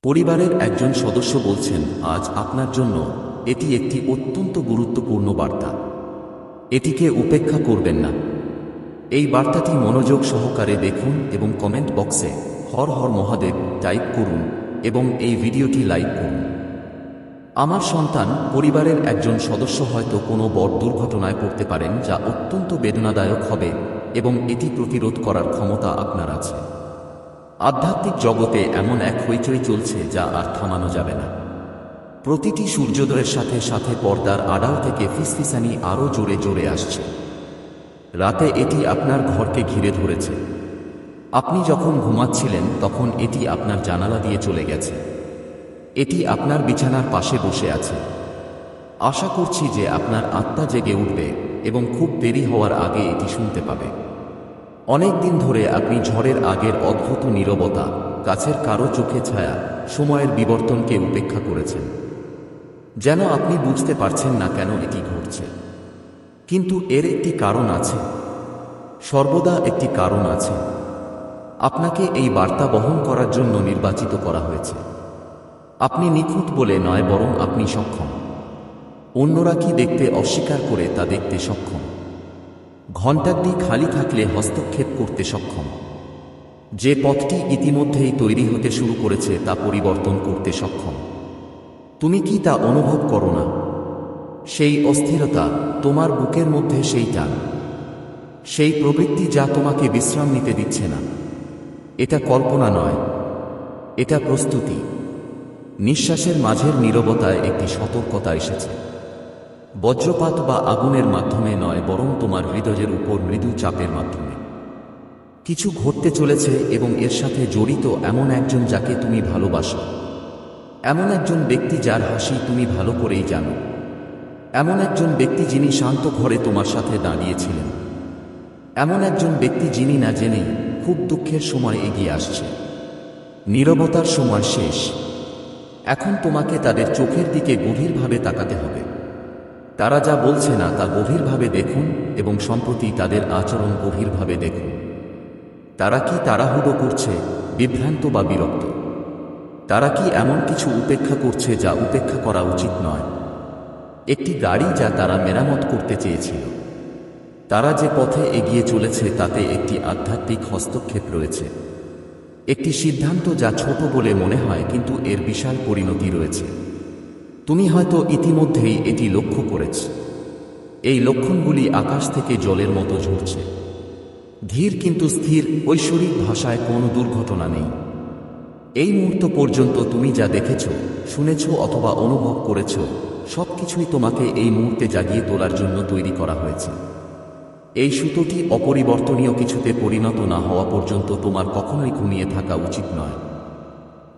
পরিবারের একজন সদস্য বলছেন, আজ আপনার জন্য এটি একটি অত্যন্ত গুরুত্বপূর্ণ বার্তা। এটিকে উপেক্ষা করবেন না। এই বার্তাটি মনোযোগ সহকারে দেখুন এবং কমেন্ট বক্সে হর হর মহাদেব টাইপ করুন এবং এই ভিডিওটি লাইক করুন। আমার সন্তান, পরিবারের একজন সদস্য হয়তো কোনো বড় দুর্ঘটনায় পড়তে পারেন, যা অত্যন্ত বেদনাদায়ক হবে এবং এটি প্রতিরোধ করার ক্ষমতা আপনার আছে। আধ্যাত্মিক জগতে এমন এক হইচই চলছে যা আর থামানো যাবে না। প্রতিটি সূর্যোদয়ের সাথে সাথে পর্দার আড়াল থেকে ফিসফিসানি আরও জোরে জোরে আসছে। রাতে এটি আপনার ঘরকে ঘিরে ধরেছে। আপনি যখন ঘুমাচ্ছিলেন তখন এটি আপনার জানালা দিয়ে চলে গেছে। এটি আপনার বিছানার পাশে বসে আছে। আশা করছি যে আপনার আত্মা জেগে উঠবে এবং খুব দেরি হওয়ার আগে এটি শুনতে পাবে। অনেক দিন ধরে আপনি ঝড়ের আগের অদ্ভুত নীরবতা, কাছের কারো চোখে ছায়া, সময়ের বিবর্তনকে উপেক্ষা করেছেন। যেন আপনি বুঝতে পারছেন না কেন এটি ঘটছে। কিন্তু এর একটি কারণ আছে। সর্বদা একটি কারণ আছে। আপনাকে এই বার্তা বহন করার জন্য নির্বাচিত করা হয়েছে। আপনি নিখুঁত বলে নয়, বরং আপনি সক্ষম। অন্যরা কি দেখতে অস্বীকার করে তা দেখতে সক্ষম। ঘণ্টাটি খালি থাকলে হস্তক্ষেপ করতে সক্ষম। যে পথটি ইতিমধ্যেই তৈরি হতে শুরু করেছে তা পরিবর্তন করতে সক্ষম। তুমি কি তা অনুভব করো না? সেই অস্থিরতা, তোমার বুকের মধ্যে সেই টান, সেই প্রবৃত্তি যা তোমাকে বিশ্রাম নিতে দিচ্ছে না। এটা কল্পনা নয়, এটা প্রস্তুতি। নিঃশ্বাসের মাঝের নীরবতায় একটি সতর্কতা এসেছে। বজ্রপাত বা আগুনের মাধ্যমে নয়, বরং তোমার হৃদয়ের উপর মৃদু চাপের মাধ্যমে। কিছু ঘটতে চলেছে এবং এর সাথে জড়িত এমন একজন যাকে তুমি ভালোবাসো। এমন একজন ব্যক্তি যার হাসি তুমি ভালো করেই জানো। এমন একজন ব্যক্তি যিনি শান্ত ঘরে তোমার সাথে দাঁড়িয়েছিলেন। এমন একজন ব্যক্তি যিনি না জেনেই খুব দুঃখের সময় এগিয়ে আসছে। নীরবতার সময় শেষ। এখন তোমাকে তাদের চোখের দিকে গভীরভাবে তাকাতে হবে। তারা যা বলছে না তা গভীরভাবে দেখুন এবং সম্প্রতি তাদের আচরণ গভীরভাবে দেখুন। তারা কি তাড়াহুড়ো করছে, বিভ্রান্ত বা বিরক্ত? তারা কি এমন কিছু উপেক্ষা করছে যা উপেক্ষা করা উচিত নয়? একটি গাড়ি যা তারা মেরামত করতে চেয়েছিল। তারা যে পথে এগিয়ে চলেছে তাতে একটি আধ্যাত্মিক হস্তক্ষেপ রয়েছে। একটি সিদ্ধান্ত যা ছোট বলে মনে হয় কিন্তু এর বিশাল পরিণতি রয়েছে। তুমি হয়তো ইতিমধ্যেই এটি লক্ষ্য করেছ। এই লক্ষণগুলি আকাশ থেকে জলের মতো ঝরছে। ধীর কিন্তু স্থির। ঐশ্বরিক ভাষায় কোনো দুর্ঘটনা নেই। এই মুহূর্ত পর্যন্ত তুমি যা দেখেছ, শুনেছ অথবা অনুভব করেছ, সবকিছুই তোমাকে এই মুহূর্তে জাগিয়ে তোলার জন্য তৈরি করা হয়েছে। এই সুতোটি অপরিবর্তনীয় কিছুতে পরিণত না হওয়া পর্যন্ত তোমার কখনোই ঘুমিয়ে থাকা উচিত নয়।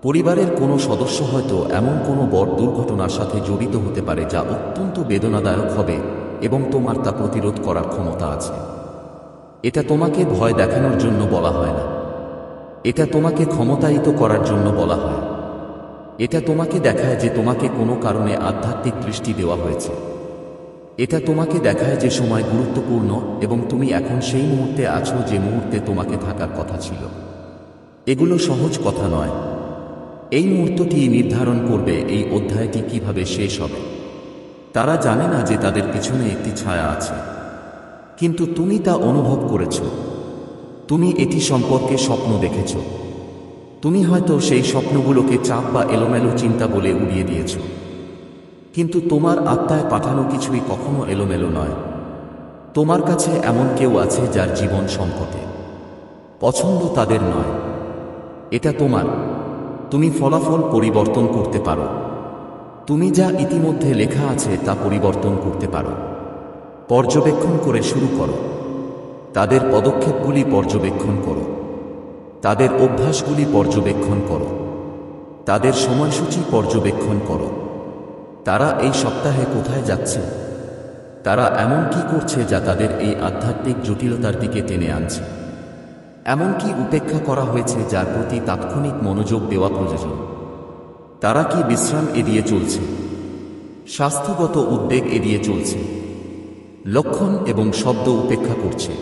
পরিবারের কোনো সদস্য হয়তো এমন কোনো বড় দুর্ঘটনার সাথে জড়িত হতে পারে যা অত্যন্ত বেদনাদায়ক হবে এবং তোমার তা প্রতিরোধ করার ক্ষমতা আছে। এটা তোমাকে ভয় দেখানোর জন্য বলা হয় না। এটা তোমাকে ক্ষমতায়িত করার জন্য বলা হয়। এটা তোমাকে দেখায় যে তোমাকে কোনো কারণে আধ্যাত্মিক দৃষ্টি দেওয়া হয়েছে। এটা তোমাকে দেখায় যে সময় গুরুত্বপূর্ণ এবং তুমি এখন সেই মুহূর্তে আছো যে মুহূর্তে তোমাকে থাকার কথা ছিল। এগুলো সহজ কথা নয়। এই মুহূর্তটি নির্ধারণ করবে এই অধ্যায়টি কিভাবে শেষ হবে। তারা জানে না যে তাদের পিছনে একটি ছায়া আছে, কিন্তু তুমি তা অনুভব করেছ। তুমি এটি সম্পর্কে স্বপ্ন দেখেছ। তুমি হয়তো সেই স্বপ্নগুলোকে চাপ বা এলোমেলো চিন্তা বলে উড়িয়ে দিয়েছ। কিন্তু তোমার আত্মায় পাঠানো কিছুই কখনো এলোমেলো নয়। তোমার কাছে এমন কেউ আছে যার জীবন সংকটে। পছন্দ তাদের নয়, এটা তোমার। তুমি ফলাফল পরিবর্তন করতে পারো। তুমি যা ইতিমধ্যে লেখা আছে তা পরিবর্তন করতে পারো। পর্যবেক্ষণ করে শুরু করো। তাদের পদক্ষেপগুলি পর্যবেক্ষণ করো। তাদের অভ্যাসগুলি পর্যবেক্ষণ করো। তাদের সময়সূচি পর্যবেক্ষণ করো। তারা এই সপ্তাহে কোথায় যাচ্ছে? তারা এমন কি করছে যা তাদের এই আধ্যাত্মিক জটিলতার দিকে টেনে আনছে? এমন কি উপেক্ষা করা হয়েছে যার প্রতি তাৎক্ষণিক মনোযোগ দেওয়া প্রয়োজন? তারা কি বিশ্রাম এড়িয়ে চলছে? স্বাস্থ্যগত উদ্বেগ এড়িয়ে চলছে? লক্ষণ এবং শব্দ উপেক্ষা করছে?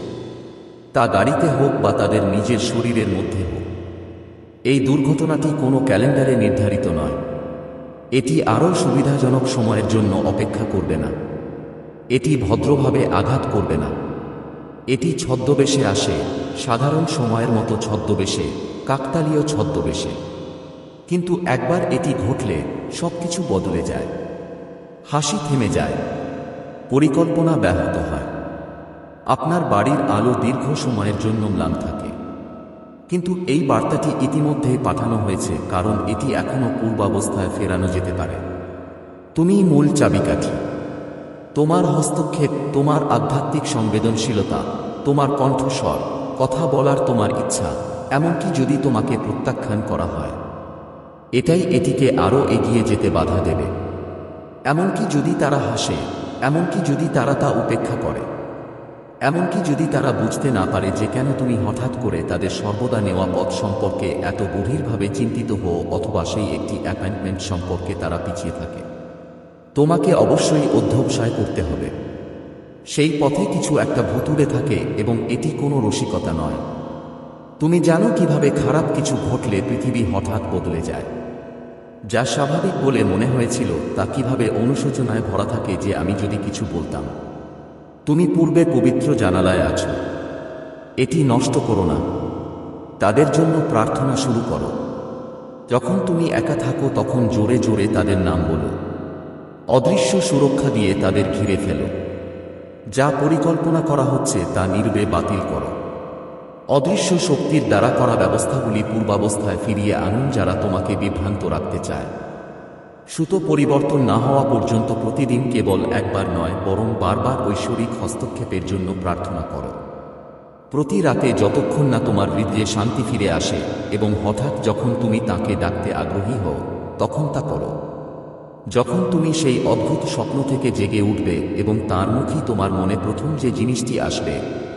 তা গাড়িতে হোক বা তাদের নিজের শরীরের মধ্যে হোক। এই দুর্ঘটনাটি কোনো ক্যালেন্ডারে নির্ধারিত নয়। এটি আরও সুবিধাজনক সময়ের জন্য অপেক্ষা করবে না। এটি ভদ্রভাবে আঘাত করবে না। এটি ছদ্মবেশে আসে, সাধারণ সময়ের মতো ছদ্মবেশে, কাকতালীয় ছদ্মবেশে। কিন্তু একবার এটি ঘটলে সবকিছু বদলে যায়। হাসি থেমে যায়, পরিকল্পনা ব্যাহত হয়, আপনার বাড়ির আলো দীর্ঘ সময়ের জন্য ম্লান থাকে। কিন্তু এই বার্তাটি ইতিমধ্যেই পাঠানো হয়েছে, কারণ এটি এখনও পূর্বাবস্থায় ফেরানো যেতে পারে। তুমিই মূল চাবিকাঠি। তোমার হস্তক্ষেপ, তোমার আধ্যাত্মিক সংবেদনশীলতা, তোমার কণ্ঠস্বর, কথা বলার তোমার ইচ্ছা, এমনকি যদি তোমাকে প্রত্যাখ্যান করা হয়, এটাই এটিকে আরও এগিয়ে যেতে বাধা দেবে। এমনকি যদি তারা হাসে, এমনকি যদি তারা তা উপেক্ষা করে, এমনকি যদি তারা বুঝতে না পারে যে কেন তুমি হঠাৎ করে তাদের সর্বদা নেওয়া পথ সম্পর্কে এত গভীরভাবে চিন্তিত হও, অথবা সেই একটি অ্যাপয়েন্টমেন্ট সম্পর্কে তারা পিছিয়ে থাকে। তোমাকে অবশ্যই অধ্যবসায় করতে হবে। সেই পথে কিছু একটা ভুতুড়ে থাকে, এবং এটি কোনো রসিকতা নয়। তুমি জানো কিভাবে খারাপ কিছু ঘটলে পৃথিবী হঠাৎ বদলে যায়। যা স্বাভাবিক বলে মনে হয়েছিল তা কিভাবে অনুশোচনায় ভরা থাকে যে আমি যদি কিছু বলতাম। তুমি পূর্বে পবিত্র জানালায় আছো। এটি নষ্ট করো না। তাদের জন্য প্রার্থনা শুরু করো। যখন তুমি একা থাকো তখন জোরে জোরে তাদের নাম বলো। অদৃশ্য সুরক্ষা দিয়ে তাদের ঘিরে ফেলো। যা পরিকল্পনা করা হচ্ছে তা নির্বে বাতিল করো। অদৃশ্য শক্তির দ্বারা করা ব্যবস্থাগুলি পূর্বাবস্থায় ফিরিয়ে আনুন যারা তোমাকে বিভ্রান্ত রাখতে চায়। সুতো পরিবর্তন না হওয়া পর্যন্ত প্রতিদিন কেবল একবার নয়, বরং বারবার ঐশ্বরিক হস্তক্ষেপের জন্য প্রার্থনা করো। প্রতি রাতে যতক্ষণ না তোমার হৃদয়ে শান্তি ফিরে আসে, এবং হঠাৎ যখন তুমি তাকে ডাকতে আগ্রহী হও, তখন তা করো। যখন তুমি সেই অদ্ভুত স্বপ্ন থেকে জেগে উঠবে এবং তার মুখই তোমার মনে প্রথম যে জিনিসটি আসবে,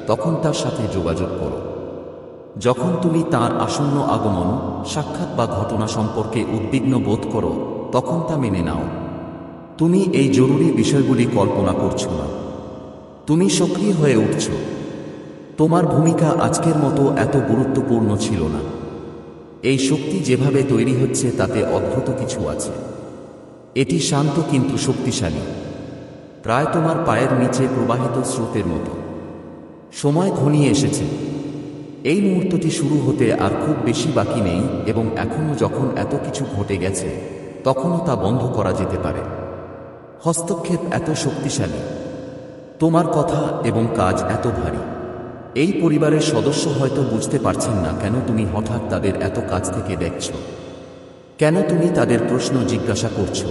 তখন তার সাথে যোগাযোগ করো। যখন তুমি তার আসন্ন আগমন, সাক্ষাৎ বা ঘটনা সম্পর্কে উদ্বিগ্ন বোধ করো, তখন তা মেনে নাও। তুমি এই জরুরি বিষয়গুলি কল্পনা করছো না, তুমি সক্রিয় হয়ে উঠছ। তোমার ভূমিকা আজকের মতো এত গুরুত্বপূর্ণ ছিল না। এই শক্তি যেভাবে তৈরি হচ্ছে তাতে অদ্ভুত কিছু আছে। এটি শান্ত কিন্তু শক্তিশালী, প্রায় তোমার পায়ের নিচে প্রবাহিত স্রোতের মতো। সময় ঘনিয়ে এসেছে। এই মুহূর্তটি শুরু হতে আর খুব বেশি বাকি নেই, এবং এখনও যখন এত কিছু ঘটে গেছে, তখনও তা বন্ধ করা যেতে পারে। হস্তক্ষেপ এত শক্তিশালী, তোমার কথা এবং কাজ এত ভারী। এই পরিবারের সদস্য হয়তো বুঝতে পারছেন না কেন তুমি হঠাৎ তাদের এত কাছ থেকে দেখছ, কেন তুমি তাদের প্রশ্ন জিজ্ঞাসা করছো,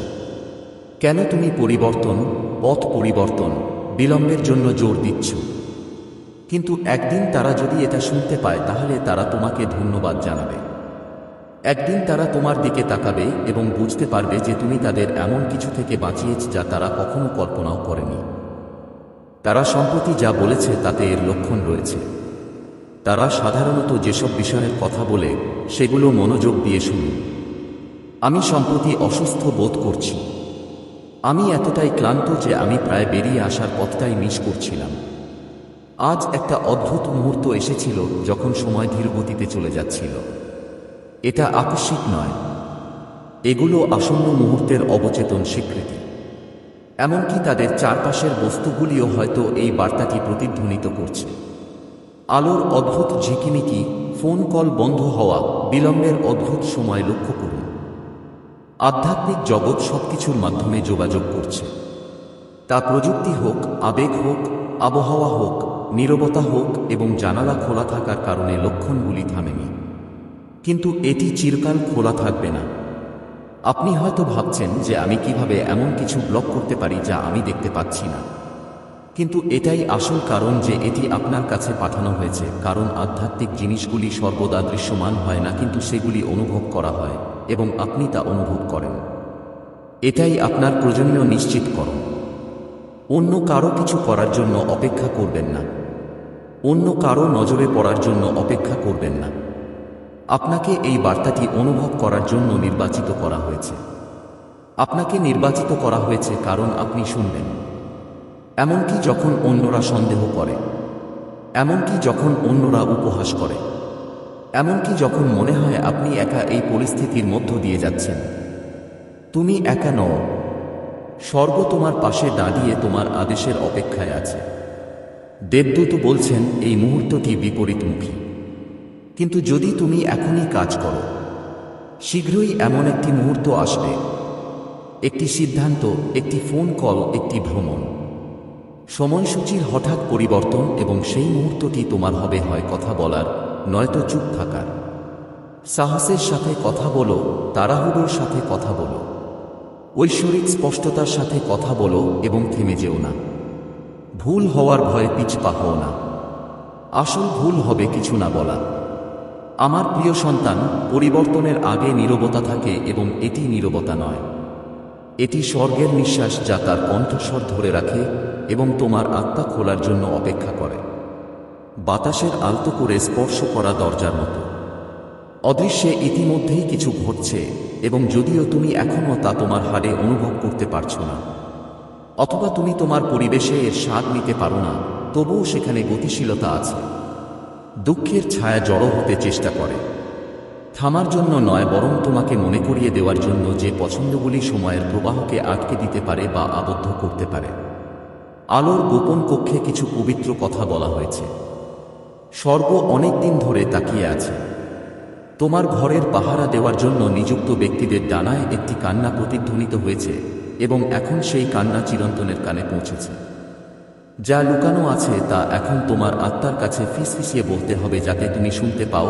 কেন তুমি পরিবর্তন, পথ পরিবর্তন, বিলম্বের জন্য জোর দিচ্ছ। কিন্তু একদিন তারা যদি এটা শুনতে পায়, তাহলে তারা তোমাকে ধন্যবাদ জানাবে। একদিন তারা তোমার দিকে তাকাবে এবং বুঝতে পারবে যে তুমি তাদের এমন কিছু থেকে বাঁচিয়েছ যা তারা কখনো কল্পনাও করেনি। তারা সম্প্রতি যা বলেছে তাতে এর লক্ষণ রয়েছে। তারা সাধারণত যেসব বিষয়ের কথা বলে সেগুলো মনোযোগ দিয়ে শুনুন। আমি সম্প্রতি অসুস্থ বোধ করছি। আমি এতটাই ক্লান্ত যে আমি প্রায় বেরিয়ে আসার পথটাই মিস করছিলাম। আজ একটা অদ্ভুত মুহূর্ত এসেছিল যখন সময় ধীর গতিতে চলে যাচ্ছিল। এটা আকস্মিক নয়, এগুলো আসন্ন মুহূর্তের অবচেতন স্বীকৃতি। এমনকি তাদের চারপাশের বস্তুগুলিও হয়তো এই বার্তাটি প্রতিধ্বনিত করছে। আলোর অদ্ভুত ঝিকিমিকি, ফোন কল বন্ধ হওয়া, বিলম্বের অদ্ভুত সময় লক্ষ্য করুন। আধ্যাত্মিক জগৎ সবকিছুর মাধ্যমে যোগাযোগ করছে। তা প্রযুক্তি হোক, আবেগ হোক, আবহাওয়া হোক, নীরবতা হোক, এবং জানালা খোলা থাকার কারণে লক্ষণগুলি থামেনি। কিন্তু এটি চিরকাল খোলা থাকবে না। আপনি হয়তো ভাবছেন যে আমি কিভাবে এমন কিছু ব্লক করতে পারি যা আমি দেখতে পাচ্ছি না। কিন্তু এটাই আসল কারণ যে এটি আপনার কাছে পাঠানো হয়েছে, কারণ আধ্যাত্মিক জিনিসগুলি সর্বদা দৃশ্যমান হয় না, কিন্তু সেগুলি অনুভব করা হয় এবং আপনি তা অনুভব করেন। এটাই আপনার প্রয়োজনীয় নিশ্চিতকরণ। অন্য কারো কিছু করার জন্য অপেক্ষা করবেন না। অন্য কারো নজরে পড়ার জন্য অপেক্ষা করবেন না। আপনাকে এই বার্তাটি অনুভব করার জন্য নির্বাচিত করা হয়েছে। আপনাকে নির্বাচিত করা হয়েছে কারণ আপনি শুনবেন। এমনকি যখন অন্যরা সন্দেহ করে, এমনকি যখন অন্যরা উপহাস করে, এমনকি যখন মনে হয় আপনি একা এই পরিস্থিতির মধ্য দিয়ে যাচ্ছেন, তুমি একা নও। স্বর্গ তোমার পাশে দাঁড়িয়ে তোমার আদেশের অপেক্ষায় আছে। দেবদূত বলছেন এই মুহূর্তটি বিপরীতমুখী, কিন্তু যদি তুমি এখনই কাজ করো, শীঘ্রই এমন একটি মুহূর্ত আসবে, একটি সিদ্ধান্ত, একটি ফোন কল, একটি ভ্রমণ, সময়সূচির হঠাৎ পরিবর্তন, এবং সেই মুহূর্তটি তোমার হবে হয় কথা বলার, নয়তো চুপ থাকার। সাহসের সাথে কথা বলো, তাড়াহুড়োর সাথে কথা বলো, ঐশ্বরিক স্পষ্টতার সাথে কথা বলো এবং থেমে যেও না। ভুল হওয়ার ভয়ে পিছপা হও না। আসল ভুল হবে কিছু না বলা। আমার প্রিয় সন্তান, পরিবর্তনের আগে নীরবতা থাকে, এবং এটি নীরবতা নয়, এটি স্বর্গের নিঃশ্বাস যা তার কণ্ঠস্বর ধরে রাখে এবং তোমার আত্মা খোলার জন্য অপেক্ষা করে। বাতাসের আলতো করে স্পর্শ করা দরজার মতো। অদৃশ্যে ইতিমধ্যেই কিছু ঘটছে, এবং যদিও তুমি এখনও তা তোমার হাড়ে অনুভব করতে পারছো না, অথবা তুমি তোমার পরিবেশে এর স্বাদ নিতে পারো না, তবুও সেখানে গতিশীলতা আছে। দুঃখের ছায়া জড়ো হতে চেষ্টা করে, থামার জন্য নয়, বরং তোমাকে মনে করিয়ে দেওয়ার জন্য যে পছন্দগুলি সময়ের প্রবাহকে আটকে দিতে পারে বা আবদ্ধ করতে পারে। আলোর গোপন কক্ষে কিছু পবিত্র কথা বলা হয়েছে। স্বর্গ অনেক দিন ধরে তাকিয়ে আছে। তোমার ঘরের পাহারা দেওয়ার জন্য নিযুক্ত ব্যক্তিদের ডানায় একটি কান্না প্রতিধ্বনিত হয়েছে, এবং এখন সেই কান্না চিরন্তনের কানে পৌঁছেছে। যা লুকানো আছে তা এখন তোমার আত্মার কাছে ফিসফিসিয়ে বলতে হবে, যাতে তুমি শুনতে পাও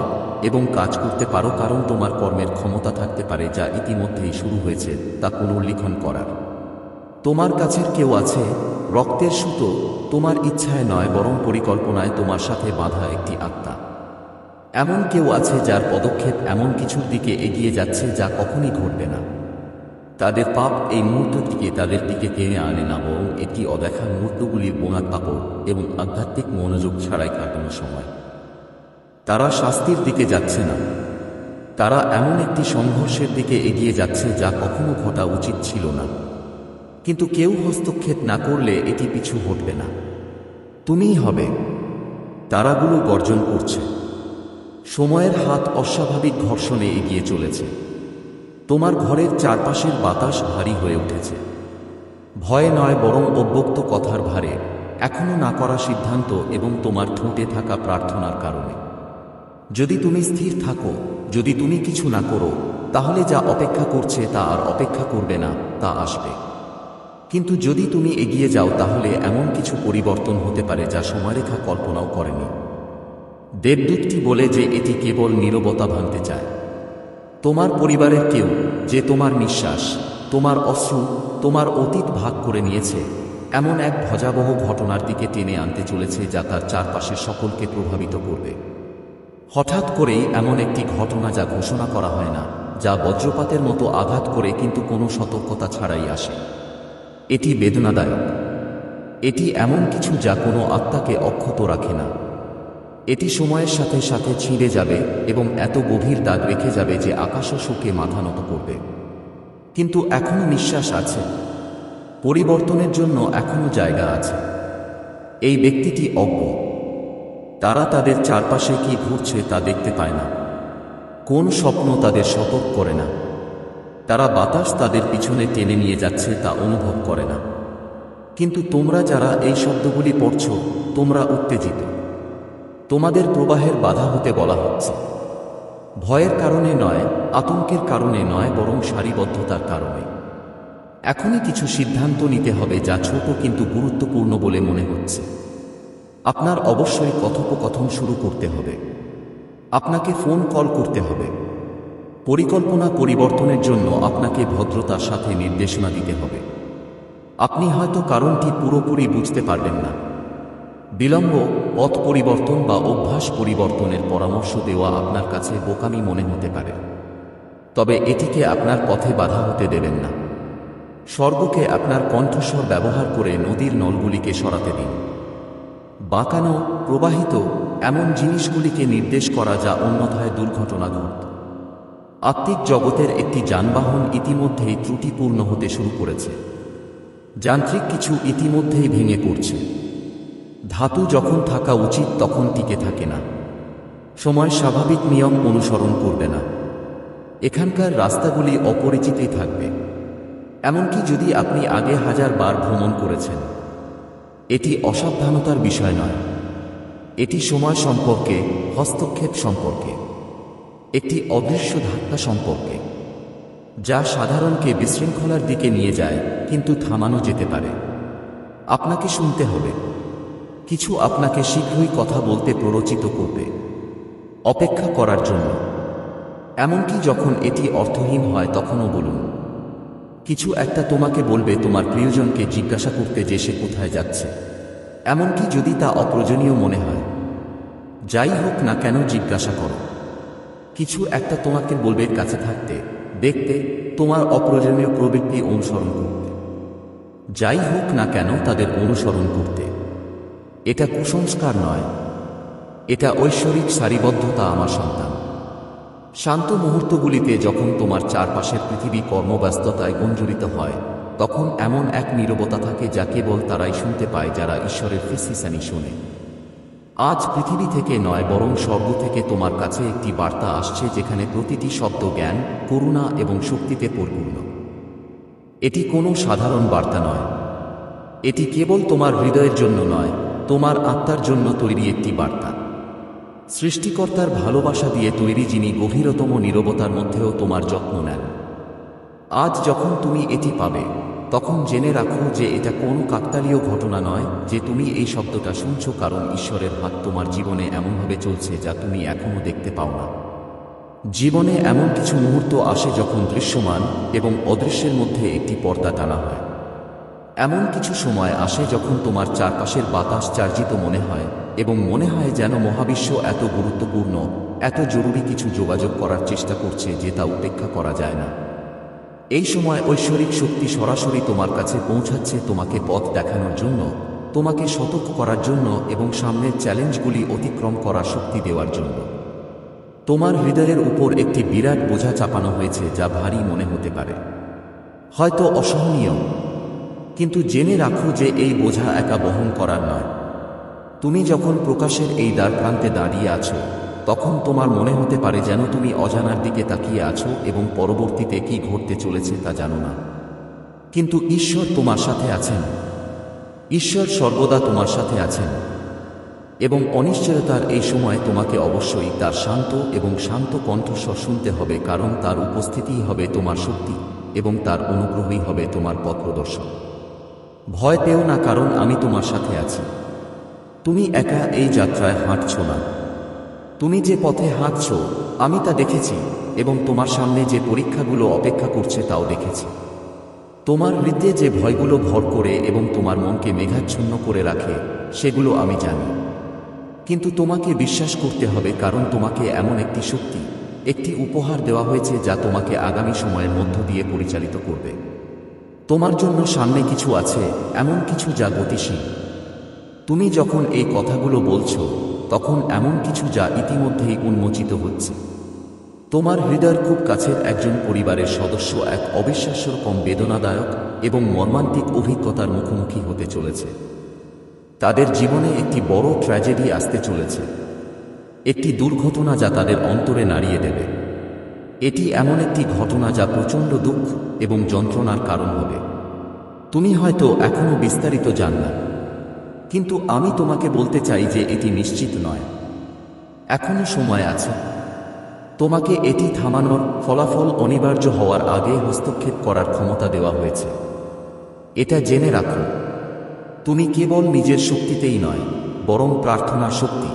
এবং কাজ করতে পারো, কারণ তোমার কর্মের ক্ষমতা থাকতে পারে যা ইতিমধ্যেই শুরু হয়েছে তা পুনর্লিখন করার। তোমার কাছের কেউ আছে, রক্তের সুতো, তোমার ইচ্ছায় নয় বরং পরিকল্পনায় তোমার সাথে বাঁধা একটি আত্মা। এমন কেউ আছে যার পদক্ষেপ এমন কিছুর দিকে এগিয়ে যাচ্ছে যা কখনই ঘটবে না। তাদের পাপ এই মুহূর্তটিকে তাদের দিকে টেনে আনে না, বরং এটি অদেখা মুহূর্তগুলির বোনা কাপড় এবং আধ্যাত্মিক মনোযোগ ছাড়াই কাটানো সময়। তারা শাস্তির দিকে যাচ্ছে না, তারা এমন একটি সংঘর্ষের দিকে এগিয়ে যাচ্ছে যা কখনো ঘটা উচিত ছিল না। কিন্তু কেউ হস্তক্ষেপ না করলে এটি পিছু হটবে না, তুমিই হবে। তারাগুলো গর্জন করছে, সময়ের হাত অস্বাভাবিক ঘর্ষণে এগিয়ে চলেছে। তোমার ঘরের চারপাশের বাতাস ভারী হয়ে উঠেছে, ভয়ে নয় বরং অব্যক্ত কথার ভারে, এখনো না করা সিদ্ধান্ত এবং তোমার ঠোঁটে থাকা প্রার্থনার কারণে। যদি তুমি স্থির থাকো, যদি তুমি কিছু না করো, তাহলে যা অপেক্ষা করছে তা আর অপেক্ষা করবে না, তা আসবে। কিন্তু যদি তুমি এগিয়ে যাও, তাহলে এমন কিছু পরিবর্তন হতে পারে যা সময়রেখা কল্পনাও করেনি। দেবদূতটি বলে যে এটি কেবল নীরবতা ভাঙতে চায়। তোমার পরিবারের কেউ, যে তোমার নিঃশ্বাস, তোমার অশ্রু, তোমার অতীত ভাগ করে নিয়েছে, এমন এক ভয়াবহ ঘটনার দিকে টেনে আনতে চলেছে যা তার চারপাশের সকলকে প্রভাবিত করবে। হঠাৎ করেই এমন একটি ঘটনা যা ঘোষণা করা হয় না, যা বজ্রপাতের মতো আঘাত করে কিন্তু কোনো সতর্কতা ছাড়াই আসে। এটি বেদনাদায়ক। এটি এমন কিছু যা কোনো আত্মাকে অক্ষত রাখে না। এটি সময়ের সাথে সাথে ছিঁড়ে যাবে এবং এত গভীর দাগ রেখে যাবে যে আকাশও শুকে মাথা নত করবে। কিন্তু এখনো নিঃশ্বাস আছে, পরিবর্তনের জন্য এখনো জায়গা আছে। এই ব্যক্তিটি অজ্ঞ। তারা তাদের চারপাশে কি ঘুরছে তা দেখতে পায় না, কোন স্বপ্ন তাদের সতর্ক করে না। তারা বাতাস তাদের পিছনে টেনে নিয়ে যাচ্ছে তা অনুভব করে না। কিন্তু তোমরা যারা এই শব্দগুলি পড়ছ, তোমরা উত্তেজিত। তোমাদের প্রবাহের বাধা হতে বলা হচ্ছে। ভয়ের কারণে নয়, আতঙ্কের কারণে নয়, বরং সারিবদ্ধতার কারণে। এখনই কিছু সিদ্ধান্ত নিতে হবে যা ছোট কিন্তু গুরুত্বপূর্ণ বলে মনে হচ্ছে। আপনার অবশ্যই কথোপকথন শুরু করতে হবে। আপনাকে ফোন কল করতে হবে। পরিকল্পনা পরিবর্তনের জন্য আপনাকে ভদ্রতার সাথে নির্দেশনা দিতে হবে। আপনি হয়তো কারণটি পুরোপুরি বুঝতে পারবেন না। বিলম্ব, পথ পরিবর্তন বা অভ্যাস পরিবর্তনের পরামর্শ দেওয়া আপনার কাছে বোকামি মনে হতে পারে, তবে এটিকে আপনার পথে বাধা হতে দেবেন না। স্বর্গকে আপনার কণ্ঠস্বর ব্যবহার করে নদীর নলগুলিকে সরাতে দিন। বাঁকানো, প্রবাহিত এমন জিনিসগুলিকে নির্দেশ করা যা অন্যথায় দুর্ঘটনা ঘটত। আত্মিক জগতের একটি যানবাহন ইতিমধ্যেই ত্রুটিপূর্ণ হতে শুরু করেছে। যান্ত্রিক কিছু ইতিমধ্যেই ভেঙে পড়ছে। ধাতু যখন থাকা উচিত তখন টিকে থাকে না। সময় স্বাভাবিক নিয়ম অনুসরণ করবে না। এখানকার রাস্তাগুলি অপরিচিতই থাকবে, এমনকি যদি আপনি আগে 1000 বার ভ্রমণ করেছেন। এটি অসাবধানতার বিষয় নয়, এটি সময় সম্পর্কে, হস্তক্ষেপ সম্পর্কে, একটি অদৃশ্য ধাক্কা সম্পর্কে, যা সাধারণকে বিশৃঙ্খলার দিকে নিয়ে যায়, কিন্তু থামানো যেতে পারে। আপনাকে শুনতে হবে, কিছু আপনাকে শীঘ্রই কথা বলতে প্ররোচিত করবে। অপেক্ষা করার জন্য, এমনকি যখন এটি অর্থহীন হয় তখনও বলুন। কিছু একটা তোমাকে বলবে তোমার প্রিয়জনকে জিজ্ঞাসা করতে যে সে কোথায় যাচ্ছে, এমনকি যদি তা অপ্রয়োজনীয় মনে হয়। যাই হোক না কেন জিজ্ঞাসা করো। কিছু একটা তোমাকে বলবে কাছে থাকতে, দেখতে, তোমার অপ্রয়োজনীয় প্রবৃত্তি অনুসরণ করতে। যাই হোক না কেন তাদের অনুসরণ করতে। এটা কুসংস্কার নয়, এটা ঐশ্বরিক সারিবদ্ধতা। আমার সন্তান, শান্ত মুহূর্তগুলিতে যখন তোমার চারপাশের পৃথিবী কর্মব্যস্ততায় গুঞ্জরিত হয়, তখন এমন এক নীরবতা থাকে যা কেবল তারাই শুনতে পায় যারা ঈশ্বরের ফিসফিসানি শোনে। আজ পৃথিবী থেকে নয়, বরং স্বর্গ থেকে তোমার কাছে একটি বার্তা আসছে যেখানে প্রতিটি শব্দ জ্ঞান, করুণা এবং শক্তিতে পরিপূর্ণ। এটি কোনো সাধারণ বার্তা নয়, এটি কেবল তোমার হৃদয়ের জন্য নয়, তোমার আত্মার জন্য তৈরি একটি বার্তা। সৃষ্টিকর্তার ভালোবাসা দিয়ে তৈরি, যিনি গভীরতম নীরবতার মধ্যেও তোমার যত্ন নেন। আজ যখন তুমি এটি পাবে, তখন জেনে রাখো যে এটা কোনো কাকতালীয় ঘটনা নয় যে তুমি এই শব্দটা শুনছো, কারণ ঈশ্বরের হাত তোমার জীবনে এমনভাবে চলছে যা তুমি এখনো দেখতে পাও না। জীবনে এমন কিছু মুহূর্ত আসে যখন দৃশ্যমান এবং অদৃশ্যের মধ্যে একটি পর্দা টানা হয়। এমন কিছু সময় আসে যখন তোমার চারপাশের বাতাস চার্জিত মনে হয় এবং মনে হয় যেন মহাবিশ্ব এত গুরুত্বপূর্ণ, এত জরুরি কিছু যোগাযোগ করার চেষ্টা করছে যে তা উপেক্ষা করা যায় না। এই সময় ঐশ্বরিক শক্তি সরাসরি তোমার কাছে পৌঁছাচ্ছে, তোমাকে পথ দেখানোর জন্য, তোমাকে সতর্ক করার জন্য এবং সামনের চ্যালেঞ্জগুলি অতিক্রম করার শক্তি দেওয়ার জন্য। তোমার হৃদয়ের উপর একটি বিরাট বোঝা চাপানো হয়েছে যা ভারী মনে হতে পারে, হয়তো অসহনীয়, কিন্তু জেনে রাখো যে এই বোঝা একা বহন করার নয়। তুমি যখন প্রকাশের এই দ্বার প্রান্তে দাঁড়িয়ে আছো, তখন তোমার মনে হতে পারে যেন তুমি অজানার দিকে তাকিয়ে আছো এবং পরবর্তীতে কি ঘটতে চলেছে তা জানো না। কিন্তু ঈশ্বর তোমার সাথে আছেন, ঈশ্বর সর্বদা তোমার সাথে আছেন। এবং অনিশ্চয়তার এই সময়ে তোমাকে অবশ্যই তার শান্ত এবং শান্ত কণ্ঠস্বর শুনতে হবে, কারণ তার উপস্থিতিই হবে তোমার শক্তি এবং তার অনুগ্রহই হবে তোমার পথ প্রদর্শন। ভয় পেও না, কারণ আমি তোমার সাথে আছি। তুমি একা এই যাত্রায় হাঁটছ না। তুমি যে পথে হাঁটছ আমি তা দেখেছি, এবং তোমার সামনে যে পরীক্ষাগুলো অপেক্ষা করছে তাও দেখেছি। তোমার হৃদয়ে যে ভয়গুলো ভর করে এবং তোমার মনকে মেঘাচ্ছন্ন করে রাখে, সেগুলো আমি জানি। কিন্তু তোমাকে বিশ্বাস করতে হবে, কারণ তোমাকে এমন একটি শক্তি, একটি উপহার দেওয়া হয়েছে যা তোমাকে আগামী সময়ের মধ্য দিয়ে পরিচালিত করবে। তোমার জন্য সামনে কিছু আছে, এমন কিছু যা গতিশীল। তুমি যখন এই কথাগুলো বলছো, তখন এমন কিছু যা ইতিমধ্যেই উন্মোচিত হচ্ছে। তোমার হৃদয়ের খুব কাছের একজন পরিবারের সদস্য এক অবিশ্বাস্য রকম বেদনাদায়ক এবং মর্মান্তিক অভিজ্ঞতার মুখোমুখি হতে চলেছে। তাদের জীবনে একটি বড় ট্র্যাজেডি আসতে চলেছে, একটি দুর্ঘটনা যা তাদের অন্তরে নাড়িয়ে দেবে। এটি এমন একটি ঘটনা যা প্রচণ্ড দুঃখ এবং যন্ত্রণার কারণ হবে। তুমি হয়তো এখনো বিস্তারিত জান না, কিন্তু আমি তোমাকে বলতে চাই যে এটি নিশ্চিত নয়। এখনো সময় আছে। তোমাকে এটি থামানোর, ফলাফল অনিবার্য হওয়ার আগে হস্তক্ষেপ করার ক্ষমতা দেওয়া হয়েছে। এটা জেনে রাখো, তুমি কেবল নিজের শক্তিতেই নয়, বরং প্রার্থনার শক্তি,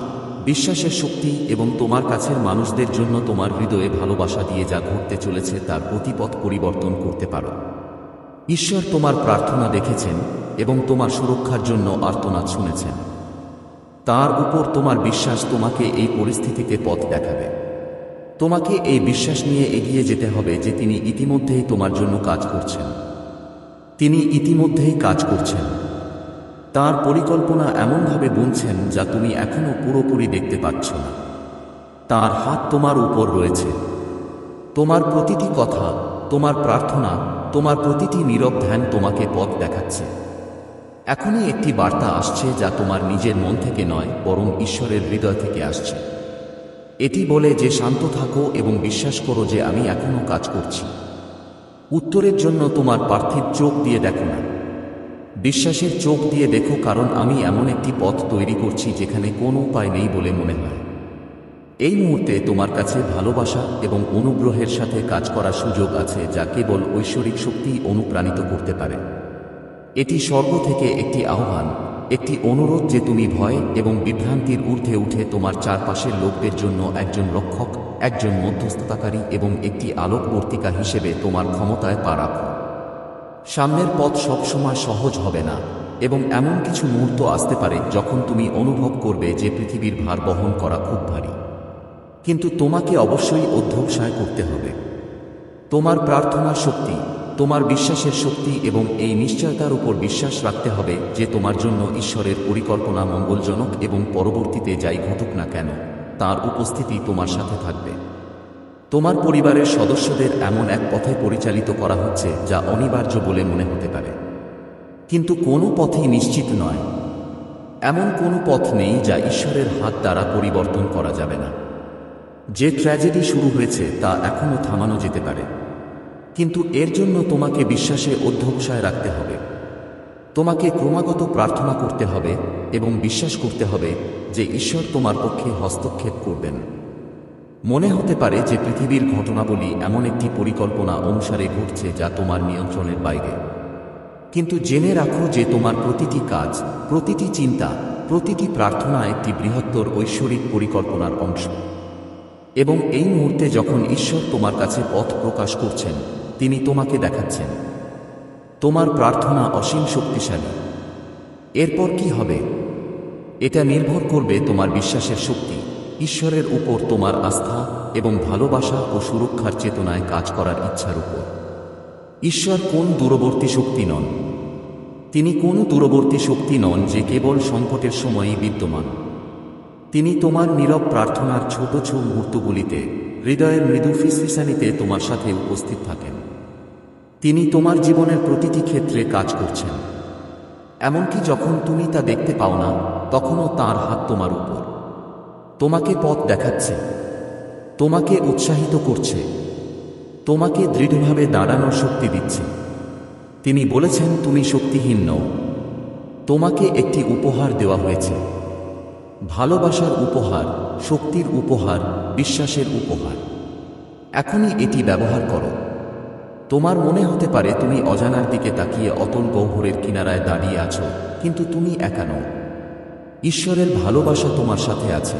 বিশ্বাসের শক্তি এবং তোমার কাছের মানুষদের জন্য তোমার হৃদয়ে ভালোবাসা দিয়ে যা ঘটতে চলেছে তার গতিপথ পরিবর্তন করতে পারো। ঈশ্বর তোমার প্রার্থনা দেখেছেন এবং তোমার সুরক্ষার জন্য আর্তনাদ শুনেছেন। তার উপর তোমার বিশ্বাস তোমাকে এই পরিস্থিতিতে পথ দেখাবে। তোমাকে এই বিশ্বাস নিয়ে এগিয়ে যেতে হবে যে তিনি ইতিমধ্যেই তোমার জন্য কাজ করছেন। তিনি ইতিমধ্যেই কাজ করছেন। তার পরিকল্পনা এমনভাবে বুনছেন যা তুমি এখনো পুরোপুরি দেখতে পাচ্ছ না। তার হাত তোমার উপর রয়েছে। তোমার প্রতিটি কথা, তোমার প্রার্থনা, তোমার প্রতিটি নীরব ধ্যান তোমাকে পথ দেখাচ্ছে। এখনই একটি বার্তা আসছে যা তোমার নিজের মন থেকে নয়, বরং ঈশ্বরের হৃদয় থেকে আসছে। এটি বলে যে শান্ত থাকো এবং বিশ্বাস করো যে আমি এখনো কাজ করছি। উত্তরের জন্য তোমার পার্থিব চোখ দিয়ে দেখো না, বিশ্বাসের চোখ দিয়ে দেখো, কারণ আমি এমন একটি পথ তৈরি করছি যেখানে কোনো উপায় নেই বলে মনে হয়। এই মুহূর্তে তোমার কাছে ভালোবাসা এবং অনুগ্রহের সাথে কাজ করার সুযোগ আছে, যা কেবল ঐশ্বরিক শক্তি অনুপ্রাণিত করতে পারে। এটি স্বর্গ থেকে একটি আহ্বান, একটি অনুরোধ যে তুমি ভয় এবং বিভ্রান্তির ঊর্ধ্বে উঠে তোমার চারপাশের লোকদের জন্য একজন রক্ষক, একজন মধ্যস্থতাকারী এবং একটি আলোকবর্তিকা হিসেবে তোমার ক্ষমতায় পা রাখো। সামনের পথ সবসময় সহজ হবে না, এবং এমন কিছু মুহূর্ত আসতে পারে যখন তুমি অনুভব করবে যে পৃথিবীর ভার বহন করা খুব ভারী। কিন্তু তোমাকে অবশ্যই অধ্যবসায় করতে হবে। তোমার প্রার্থনার শক্তি, তোমার বিশ্বাসের শক্তি এবং এই নিশ্চয়তার উপর বিশ্বাস রাখতে হবে যে তোমার জন্য ঈশ্বরের পরিকল্পনা মঙ্গলজনক এবং পরবর্তীতে যাই ঘটুক না কেন, তার উপস্থিতি তোমার সাথে থাকবে। তোমার পরিবারের সদস্যদের এমন এক পথে পরিচালিত করা হচ্ছে যা অনিবার্য বলে মনে হতে পারে, কিন্তু কোনো পথই নিশ্চিত নয়। এমন কোনো পথ নেই যা ঈশ্বরের হাত দ্বারা পরিবর্তন করা যাবে না। যে ট্র্যাজেডি শুরু হয়েছে তা এখনও থামানো যেতে পারে, কিন্তু এর জন্য তোমাকে বিশ্বাসে অধ্যবসায় রাখতে হবে। তোমাকে ক্রমাগত প্রার্থনা করতে হবে এবং বিশ্বাস করতে হবে যে ঈশ্বর তোমার পক্ষে হস্তক্ষেপ করবেন। মনে হতে পারে যে পৃথিবীর ঘটনাবলী এমন একটি পরিকল্পনা অনুসারে ঘটছে যা তোমার নিয়ন্ত্রণের বাইরে, কিন্তু জেনে রাখো যে তোমার প্রতিটি কাজ, প্রতিটি চিন্তা, প্রতিটি প্রার্থনা একটি বৃহত্তর ঐশ্বরিক পরিকল্পনার অংশ। এবং এই মুহূর্তে যখন ঈশ্বর তোমার কাছে পথ প্রকাশ করছেন, তিনি তোমাকে দেখাচ্ছেন তোমার প্রার্থনা অসীম শক্তিশালী। এরপর কি হবে এটা নির্ভর করবে তোমার বিশ্বাসের শক্তি, ঈশ্বরের উপর তোমার আস্থা এবং ভালোবাসা ও সুরক্ষার চেতনায় কাজ করার ইচ্ছার উপর। ঈশ্বর কোন দূরবর্তী শক্তি নন। তিনি কোন দূরবর্তী শক্তি নন যে কেবল সংকটের সময়ই বিদ্যমান। তিনি তোমার নীরব প্রার্থনার ছোট ছোট মুহূর্তগুলিতে, হৃদয়ের মৃদু ফিসফিসানিতে তোমার সাথে উপস্থিত থাকেন। তিনি তোমার জীবনের প্রতিটি ক্ষেত্রে কাজ করছেন, এমনকি যখন তুমি তা দেখতে পাও না, তখনও তাঁর হাত তোমার উপর। তোমাকে পথ দেখাচ্ছে, তোমাকে উৎসাহিত করছে, তোমাকে দৃঢ়ভাবে দাঁড়ানোর শক্তি দিচ্ছে। তিনি বলেছেন তুমি শক্তিহীন নও, তোমাকে একটি উপহার দেওয়া হয়েছে, ভালোবাসার উপহার, শক্তির উপহার, বিশ্বাসের উপহার। এখনই এটি ব্যবহার করো। তোমার মনে হতে পারে তুমি অজানার দিকে তাকিয়ে অতল গহ্বরের কিনারায় দাঁড়িয়ে আছো, কিন্তু তুমি একা নও। ঈশ্বরের ভালোবাসা তোমার সাথে আছে।